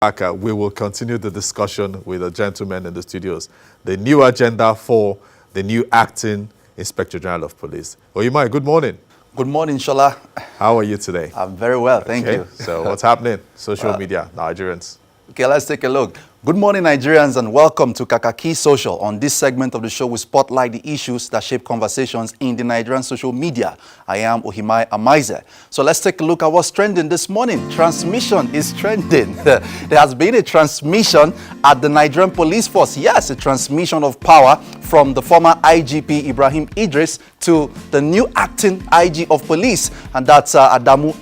Aka, we will continue the discussion with the gentlemen in the studios. The new agenda for the new acting Inspector General of Police. Oyima, good morning. Good morning, Shola. How are you today? I'm very well, thank you. So what's happening? Social media, Nigerians. Okay, let's take a look. Good morning, Nigerians, and welcome to Kakaaki Social. On this segment of the show, we spotlight the issues that shape conversations in the Nigerian social media. I am Ohimai Amaize. So let's take a look at what's trending this morning. Transmission is trending. There has been a transmission at the Nigerian police force. Yes, a transmission of power from the former IGP Ibrahim Idris to the new acting IG of police, and that's Adamu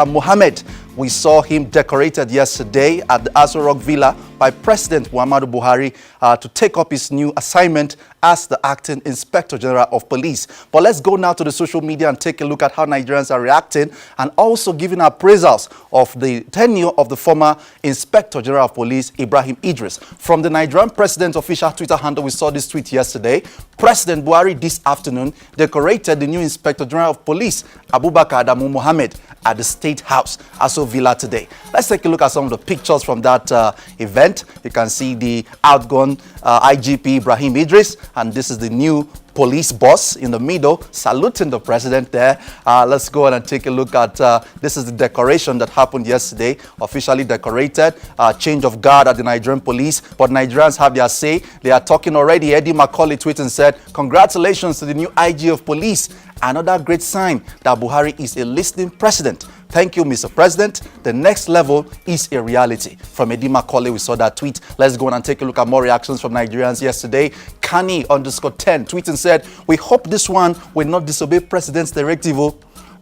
Mohammed. We saw him decorated yesterday at the Aso Rock Villa by President Muhammadu Buhari to take up his new assignment as the acting Inspector General of Police. But let's go now to the social media and take a look at how Nigerians are reacting and also giving appraisals of the tenure of the former Inspector General of Police, Ibrahim Idris. From the Nigerian President's official Twitter handle, we saw this tweet yesterday. President Buhari this afternoon decorated the new Inspector General of Police, Abubakar Adamu Mohammed, at the State House, Aso Villa today. Let's take a look at some of the pictures from that event. You can see the outgone IGP Ibrahim Idris, and this is the new police boss in the middle, saluting the president there. Let's go on and take a look at, this is the decoration that happened yesterday, officially decorated, change of guard at the Nigerian police, but Nigerians have their say. They are talking already. Eddie Macaulay tweeted and said, congratulations to the new IG of police. Another great sign that Buhari is a listening president. Thank you, Mr. President. The next level is a reality. From Eddie Macaulay, we saw that tweet. Let's go on and take a look at more reactions from Nigerians yesterday. Kani_10 tweeted and said, we hope this one will not disobey President's directive.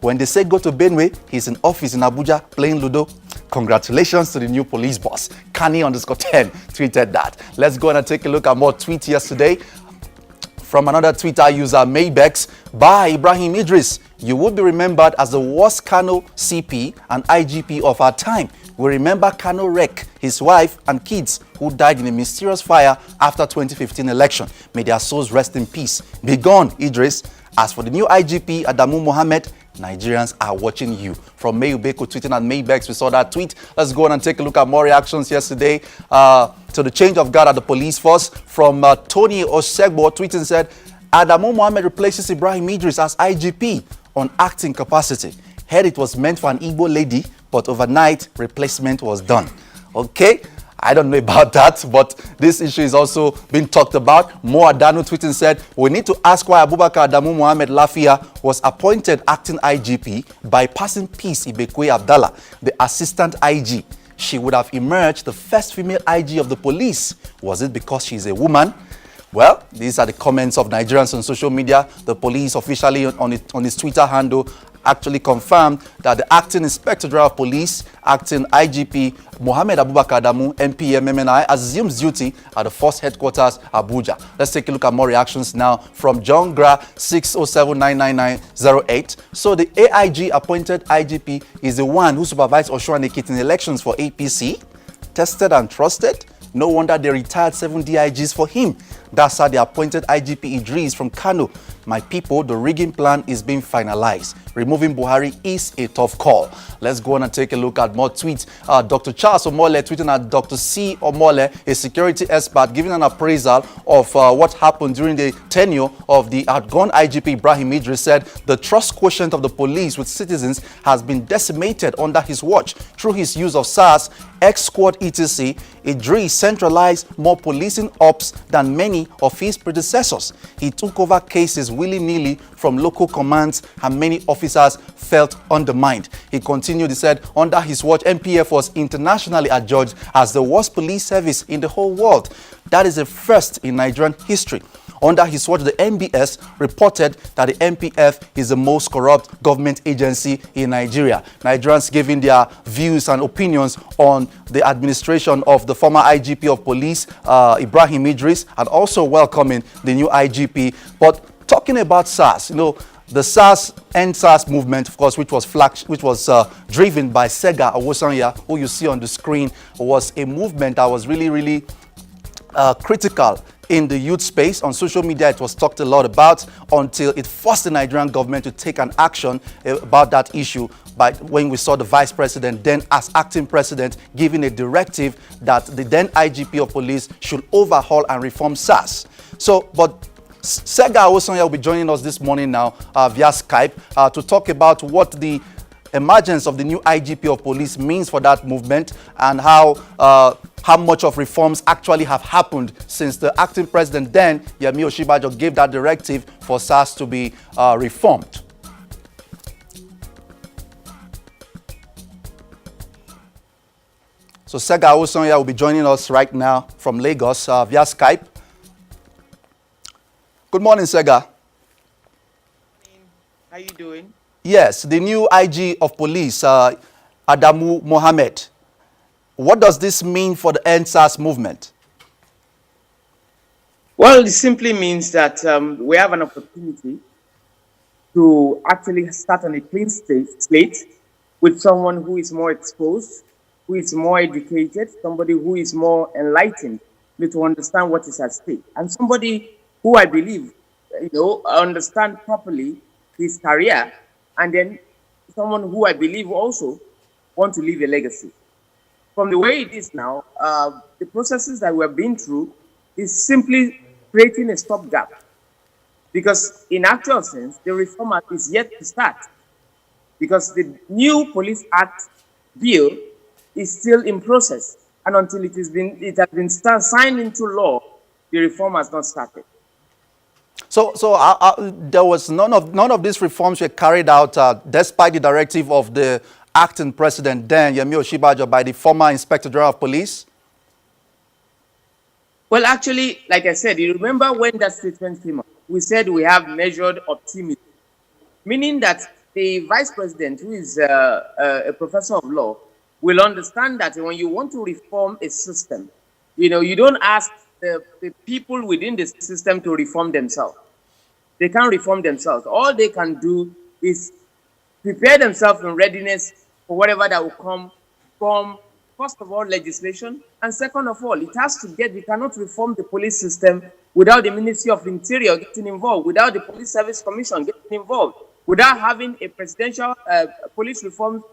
When they say go to Benue, he's in office in Abuja playing Ludo. Congratulations to the new police boss. Kani_10 tweeted that. Let's go on and take a look at more tweets yesterday. From another Twitter user, Maybex, by Ibrahim Idris, you will be remembered as the worst Kano CP and IGP of our time. We remember Kano Rek, his wife and kids who died in a mysterious fire after 2015 election. May their souls rest in peace. Be gone, Idris. As for the new IGP, Adamu Mohammed, Nigerians are watching you. From Mayubeko tweeting at Maybex, we saw that tweet. Let's go on and take a look at more reactions yesterday to the change of guard at the police force. From Tony Osegbo tweeting said, Adamu Mohammed replaces Ibrahim Idris as IGP on acting capacity. Heard it was meant for an Igbo lady, but overnight replacement was done. Okay, I don't know about that, but this issue is also being talked about. Mo Adanu tweeting said, we need to ask why Abubakar Adamu Mohammed Lafia was appointed acting IGP, bypassing Peace Ibekwe Abdallah, the assistant IG. She would have emerged the first female IG of the police. Was it because she's a woman? Well, these are the comments of Nigerians on social media. The police officially on its Twitter handle actually confirmed that the acting Inspector General of Police, acting IGP Mohammed Abubakar Adamu, MPM MNI, assumes duty at the force headquarters, Abuja. Let's take a look at more reactions now from John Gra 607-99908. So the AIG appointed IGP is the one who supervised Osun Ekiti in elections for APC, tested and trusted. No wonder they retired 7 DIGs for him. That's how they appointed IGP Idris from Kano. My people, the rigging plan is being finalized. Removing Buhari is a tough call. Let's go on and take a look at more tweets. Dr. Charles Omole tweeting at Dr. C. Omole, a security expert, giving an appraisal of what happened during the tenure of the outgone IGP Ibrahim Idris, said the trust quotient of the police with citizens has been decimated under his watch. Through his use of SARS, X-Squad etc., Idris centralized more policing ops than many of his predecessors. He took over cases willy-nilly from local commands and many officers felt undermined. He continued, he said, under his watch, MPF was internationally adjudged as the worst police service in the whole world. That is a first in Nigerian history. Under his watch, the NBS reported that the MPF is the most corrupt government agency in Nigeria. Nigerians giving their views and opinions on the administration of the former IGP of police, Ibrahim Idris, and also welcoming the new IGP. But talking about SARS, you know, the SARS and SARS movement, of course, which was driven by Sega Owosanya, who you see on the screen, was a movement that was really critical in the youth space. On social media, it was talked a lot about until it forced the Nigerian government to take an action about that issue. when we saw the vice president then as acting president giving a directive that the then IGP of police should overhaul and reform SARS. So, but Sega Awosonya will be joining us this morning now via Skype to talk about what the emergence of the new IGP of police means for that movement and how much of reforms actually have happened since the acting president then, Yemi Osinbajo, gave that directive for SARS to be reformed. So Sega Awosonya will be joining us right now from Lagos via Skype. Good morning, Sega. How you doing? Yes, the new IG of police, Adamu Mohammed. What does this mean for the End SARS movement? Well, it simply means that we have an opportunity to actually start on a clean slate with someone who is more exposed, who is more educated, somebody who is more enlightened to understand what is at stake, and somebody who I believe, understand properly his career, and then someone who I believe also want to leave a legacy. From the way it is now, the processes that we've been through is simply creating a stopgap, because in actual sense, the reform act is yet to start, because the new Police Act bill is still in process, and until it has been signed into law, the reform has not started. So there was none of these reforms were carried out despite the directive of the acting president then, Yemi Osinbajo, by the former Inspector General of Police? Well, actually, like I said, you remember when that statement came up, we said we have measured optimism, meaning that the vice president, who is a professor of law, will understand that when you want to reform a system, you don't ask the people within the system to reform themselves. They can't reform themselves. All they can do is prepare themselves in readiness for whatever that will come from, first of all, legislation, and second of all, we cannot reform the police system without the Ministry of Interior getting involved, without the Police Service Commission getting involved, without having a presidential police reform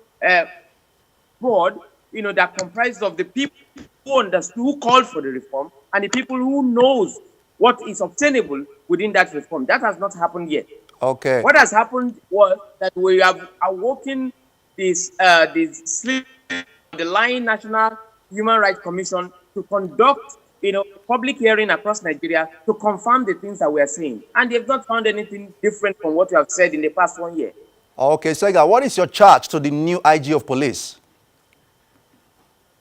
board, that comprised of the people who called for the reform and the people who knows what is obtainable within that reform. That has not happened yet. Okay. What has happened was that we have awoken this sleep, the lying National Human Rights Commission to conduct, public hearing across Nigeria to confirm the things that we are saying. And they've not found anything different from what you have said in the past 1 year. Okay, Sega, what is your charge to the new IG of police?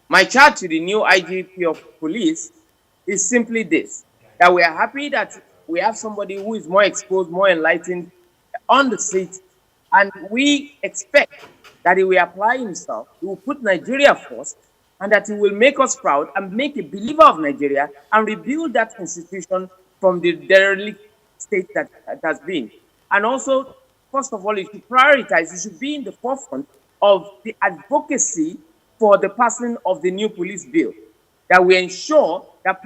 My charge to the new IGP of police is simply this, that we are happy that we have somebody who is more exposed, more enlightened on the seat, and we expect that he will apply himself, he will put Nigeria first, and that he will make us proud and make a believer of Nigeria and rebuild that institution from the derelict state that it has been. And also, first of all, he should prioritize, he should be in the forefront of the advocacy for the passing of the new police bill, that we ensure that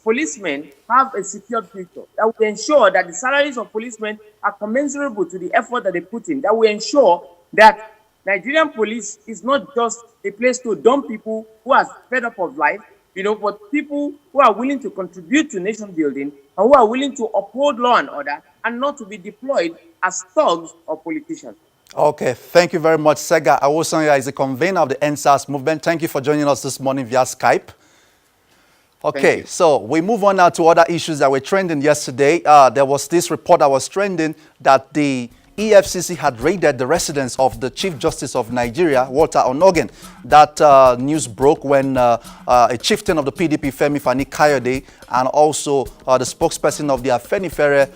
policemen have a secured future, that we ensure that the salaries of policemen are commensurable to the effort that they put in, that we ensure that Nigerian police is not just a place to dump people who are fed up of life, but people who are willing to contribute to nation building and who are willing to uphold law and order and not to be deployed as thugs or politicians. Okay, thank you very much. Sega Awosonya is the convener of the End SARS movement. Thank you for joining us this morning via Skype. Okay, so we move on now to other issues that were trending yesterday. There was this report that was trending that the EFCC had raided the residence of the Chief Justice of Nigeria, Walter Onnoghen. That news broke when a chieftain of the PDP, Femi Fani-Kayode, and also the spokesperson of the Afenifere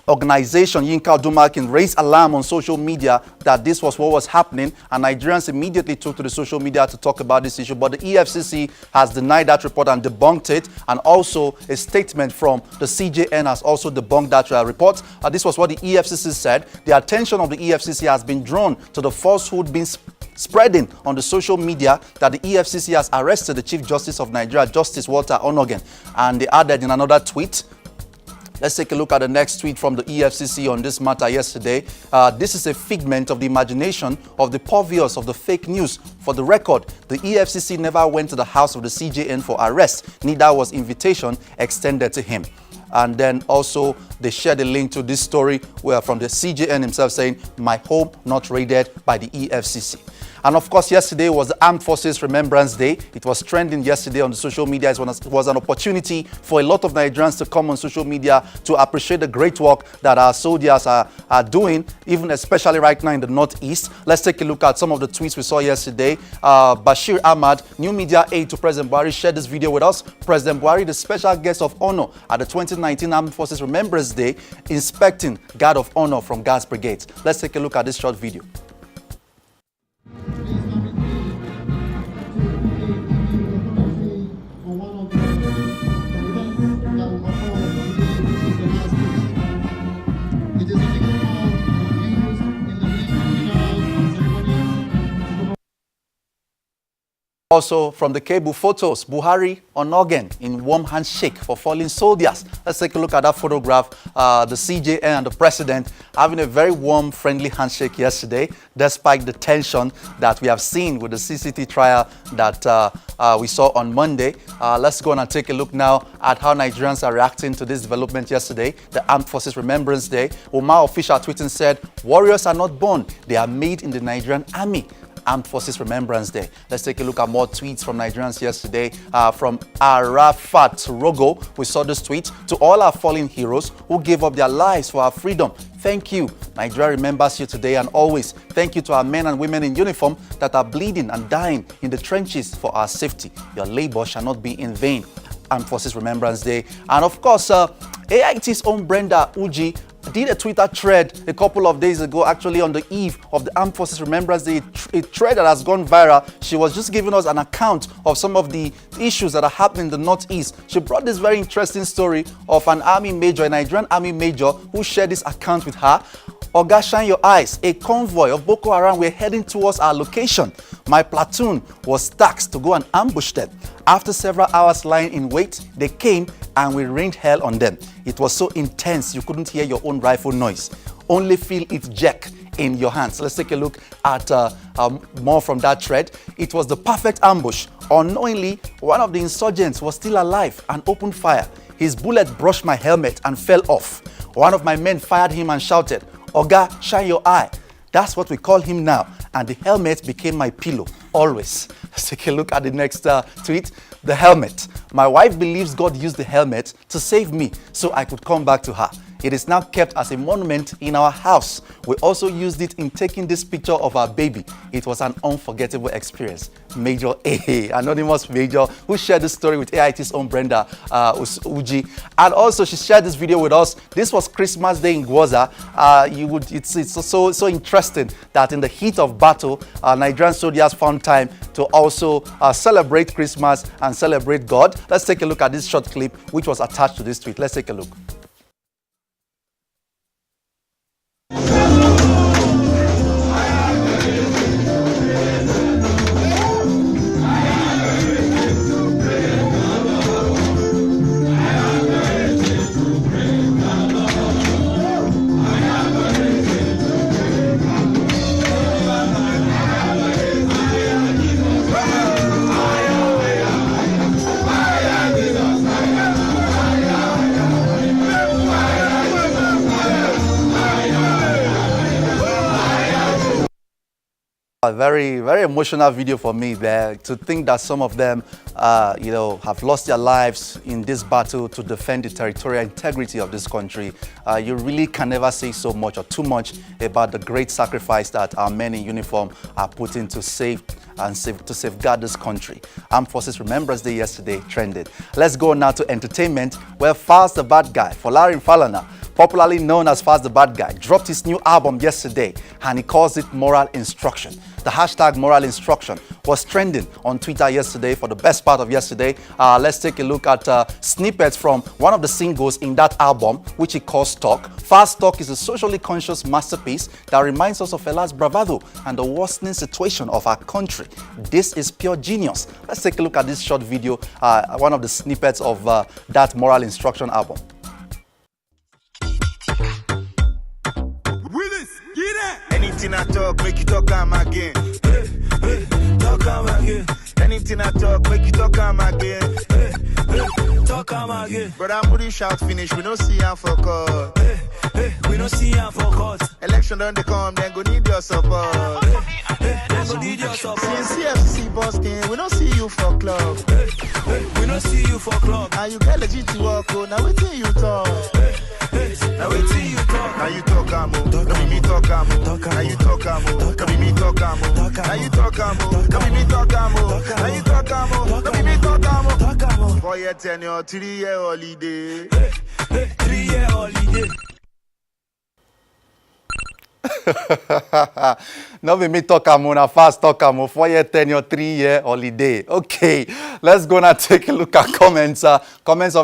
organization, Yinka Odumakin, raised alarm on social media that this was what was happening, and Nigerians immediately took to the social media to talk about this issue. But the EFCC has denied that report and debunked it, and also a statement from the CJN has also debunked that report. This was what the EFCC said. The attention of the EFCC has been drawn to the falsehood being spreading on the social media that the EFCC has arrested the Chief Justice of Nigeria, Justice Walter Onnoghen. And they added in another tweet, Let's take a look at the next tweet from the EFCC on this matter yesterday. This is a figment of the imagination of the purveyors of the fake news. For the record, the EFCC never went to the house of the CJN for arrest, neither was invitation extended to him. And then also they shared a link to this story where from the CJN himself saying, "My home not raided by the EFCC." And of course, yesterday was the Armed Forces Remembrance Day. It was trending yesterday on the social media. It was an opportunity for a lot of Nigerians to come on social media to appreciate the great work that our soldiers are doing, even especially right now in the Northeast. Let's take a look at some of the tweets we saw yesterday. Bashir Ahmad, new media aide to President Buhari, shared this video with us. President Buhari, the special guest of honor at the 2019 Armed Forces Remembrance Day, inspecting Guard of Honor from Guards Brigade. Let's take a look at this short video. Also from the cable photos, Buhari on organ in warm handshake for fallen soldiers. Let's take a look at that photograph. The CJN and the president having a very warm, friendly handshake yesterday, despite the tension that we have seen with the CCT trial that we saw on Monday. Let's go on and take a look now at how Nigerians are reacting to this development yesterday, the Armed Forces Remembrance Day. Omar official tweeting said, "Warriors are not born, they are made in the Nigerian Army." Armed Forces Remembrance Day. Let's take a look at more tweets from Nigerians yesterday. From Arafat Rogo, we saw this tweet: "To all our fallen heroes who gave up their lives for our freedom, thank you. Nigeria remembers you today and always. Thank you to our men and women in uniform that are bleeding and dying in the trenches for our safety. Your labor shall not be in vain." Armed Forces Remembrance Day. And of course, AIT's own Brenda Uji did a Twitter thread a couple of days ago, actually on the eve of the Armed Forces Remembrance Day, a thread that has gone viral. She was just giving us an account of some of the issues that are happening in the Northeast. She brought this very interesting story of an army major, a Nigerian army major, who shared this account with her. "Oga, shine your eyes. A convoy of Boko Haram were heading towards our location. My platoon was tasked to go and ambush them. After several hours lying in wait, they came and we rained hell on them. It was so intense you couldn't hear your own rifle noise. Only feel it jerk in your hands." Let's take a look at more from that thread. "It was the perfect ambush. Unknowingly, one of the insurgents was still alive and opened fire. His bullet brushed my helmet and fell off. One of my men fired him and shouted, 'Oga, shine your eye.' That's what we call him now, and the helmet became my pillow, always." Let's take a look at the next tweet. "The helmet. My wife believes God used the helmet to save me so I could come back to her. It is now kept as a monument in our house. We also used it in taking this picture of our baby. It was an unforgettable experience." Major A, anonymous major, who shared this story with AIT's own Brenda Uji. And also she shared this video with us. This was Christmas Day in Gwoza. It's so interesting that in the heat of battle, Nigerian soldiers found time to also celebrate Christmas and celebrate God. Let's take a look at this short clip which was attached to this tweet. Let's take a look. A very, very emotional video for me there, to think that some of them, have lost their lives in this battle to defend the territorial integrity of this country. You really can never say so much or too much about the great sacrifice that our men in uniform are putting to safeguard this country. Armed Forces Remembrance Day yesterday trended. Let's go now to entertainment, where Fast the Bad Guy, Folarin Falana, popularly known as Fast the Bad Guy, dropped his new album yesterday, and he calls it Moral Instruction. The hashtag Moral Instruction was trending on Twitter yesterday for the best part of yesterday. Let's take a look at snippets from one of the singles in that album, which he calls Talk. Fast Talk is a socially conscious masterpiece that reminds us of Fela's bravado and the worsening situation of our country. This is pure genius. Let's take a look at this short video, one of the snippets of that Moral Instruction album. talk am again. Talk am again. Anything I talk, make you talk am again. Talk am again. Brother Moody shout finish, we don't see him for court. We don't see him for court. Election don't they come, then go need your support. Then go need your support. Since CFC busking, we don't see you for club. We don't see you for club. Now you get legit to work, oh, now wait till you talk. Now wait till you talk. Now you talk amo. Don't be me talk amo. Now you talk amo. Don't be me talk amo. Now you talk amo. Don't be me talk amo. Now you talk amo. Don't be me talk amo. 4 year tenure, 3 year holiday. 3 year holiday. No be me talk amuna fast talk amu 4-year tenure 3-year holiday. Okay, let's go now take a look at comments of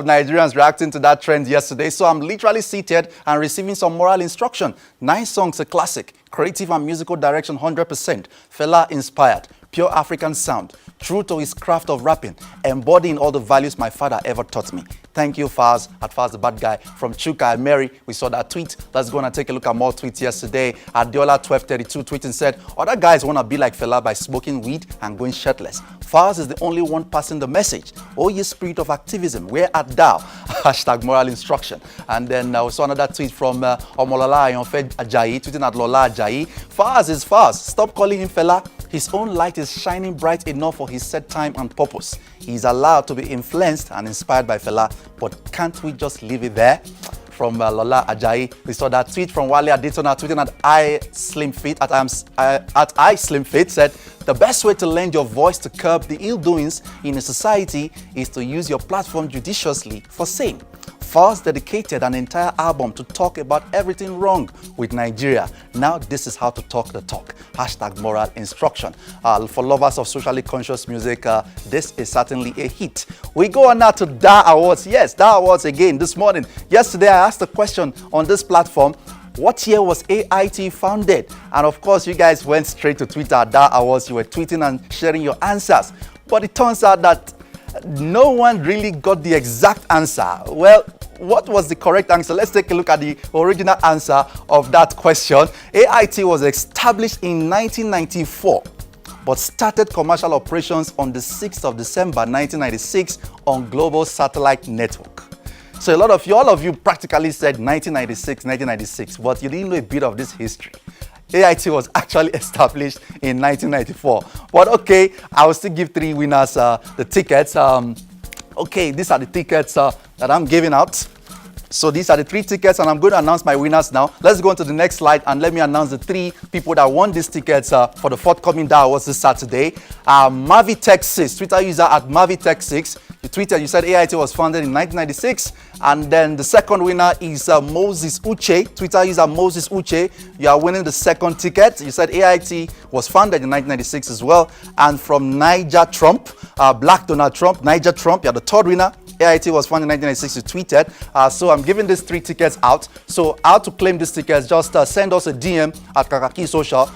Nigerians reacting to that trend yesterday. So I'm literally seated and receiving some moral instruction. 9 songs, a classic, creative and musical direction 100%, Fela inspired, pure African sound, true to his craft of rapping, embodying all the values my father ever taught me. Thank you, Faz, at Faz the Bad Guy. From Chuka and Mary, we saw that tweet. Let's go and take a look at more tweets yesterday. Adiola1232 tweeting said, other guys want to be like Fela by smoking weed and going shirtless. Faz is the only one passing the message. Oh, ye spirit of activism, where art thou? Hashtag moral instruction. And then we saw another tweet from Omolala Ayonfe Ajayi, tweeting at Lola Ajayi. Faz is Faz. Stop calling him Fela. His own light is shining bright enough for his set time and purpose. He is allowed to be influenced and inspired by Fela, but can't we just leave it there? From Lola Ajayi, we saw that tweet from Wale Adetona tweeting at I Slim Fit said, the best way to lend your voice to curb the ill doings in a society is to use your platform judiciously for sane. Faz dedicated an entire album to talk about everything wrong with Nigeria. Now this is how to talk the talk. Hashtag moral instruction. For lovers of socially conscious music, this is certainly a hit. We go on now to DA Awards. Yes, DA Awards again this morning. Yesterday I asked a question on this platform. What year was AIT founded? And of course, you guys went straight to Twitter at DA Awards. You were tweeting and sharing your answers. But it turns out that no one really got the exact answer. Well, what was the correct answer? Let's take a look at the original answer of that question. AIT was established in 1994, but started commercial operations on the 6th of December 1996 on Global Satellite Network. So all of you practically said 1996, but you didn't know a bit of this history. AIT was actually established in 1994. But okay, I will still give 3 winners the tickets. Okay, these are the tickets that I'm giving out. So these are the 3 tickets, and I'm going to announce my winners now. Let's go on to the next slide, and let me announce the 3 people that won these tickets for the forthcoming DA Awards this Saturday. Mavitech6, Twitter user at Mavitech6. You tweeted, you said AIT was founded in 1996. And then the second winner is Moses Uche, Twitter user Moses Uche. You are winning the second ticket. You said AIT was founded in 1996 as well. And from Niger Trump, Black Donald Trump, Niger Trump, you're the third winner. AIT was founded in 1996, you tweeted. So I'm giving these 3 tickets out. So how to claim these tickets, just send us a DM at Kakaaki Social.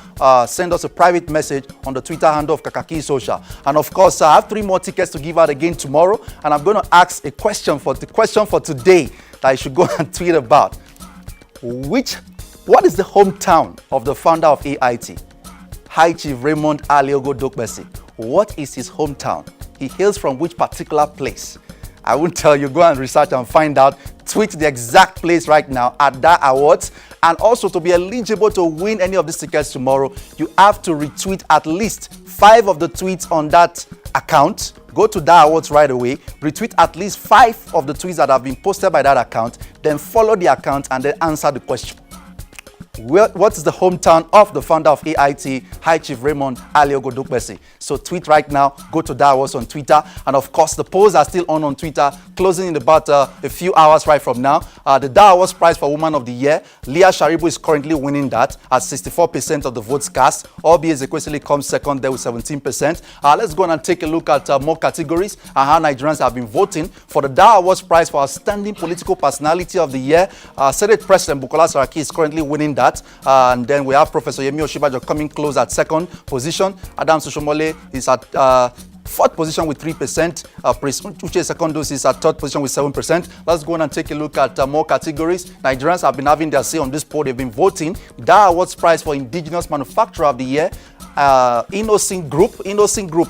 Send us a private message on the Twitter handle of Kakaaki Social. And of course, I have 3 more tickets to give out again tomorrow. And I'm going to ask a question for today that I should go and tweet about. What is the hometown of the founder of AIT? High Chief Raymond Aliogo Dokbesi. What is his hometown? He hails from which particular place? I won't tell you. Go and research and find out. Tweet the exact place right now at DA Awards. And also, to be eligible to win any of these tickets tomorrow, you have to retweet at least 5 of the tweets on that account. Go to DA Awards right away. Retweet at least 5 of the tweets that have been posted by that account. Then follow the account and then answer the question. What is the hometown of the founder of AIT, High Chief Raymond Aliogo Dokbesi? So tweet right now, go to DA Awards on Twitter, and of course the polls are still on Twitter, closing in about a few hours right from now. The DA Awards prize for Woman of the Year, Leah Sharibu is currently winning that at 64% of the votes cast. Obi Ezekwesili comes second there with 17%. Let's go on and take a look at more categories and how Nigerians have been voting for the DA Awards prize for Outstanding Political Personality of the Year. Senate President Bukola Saraki is currently winning that. And then we have Professor Yemi Oshibajo coming close at second position. Adam Soshomole is at fourth position with 3%. Prince Uche Secondus is at third position with 7%. Let's go on and take a look at more categories. Nigerians have been having their say on this poll. They've been voting. The awards prize for Indigenous Manufacturer of the Year, Innocent Group,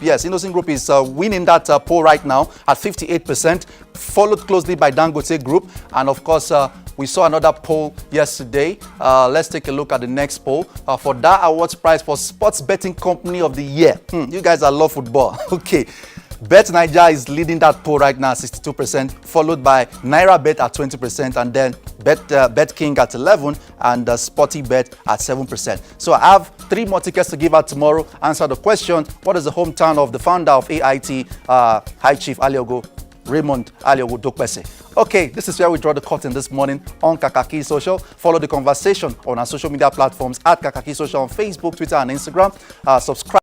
yes, Innocent Group is winning that poll right now at 58%, followed closely by Dangote Group, and of course, we saw another poll yesterday. Let's take a look at the next poll for that awards prize for Sports Betting Company of the Year. You guys love football. Okay. Bet Niger is leading that poll right now, 62%, followed by Naira Bet at 20%, and then Bet King at 11%, and Sporty Bet at 7%. So I have 3 more tickets to give out tomorrow. Answer the question: what is the hometown of the founder of AIT, High Chief Aliogo, Raymond Aliogo Dokpese? Okay, this is where we draw the curtain this morning on Kakaaki Social. Follow the conversation on our social media platforms at Kakaaki Social on Facebook, Twitter, and Instagram. Subscribe.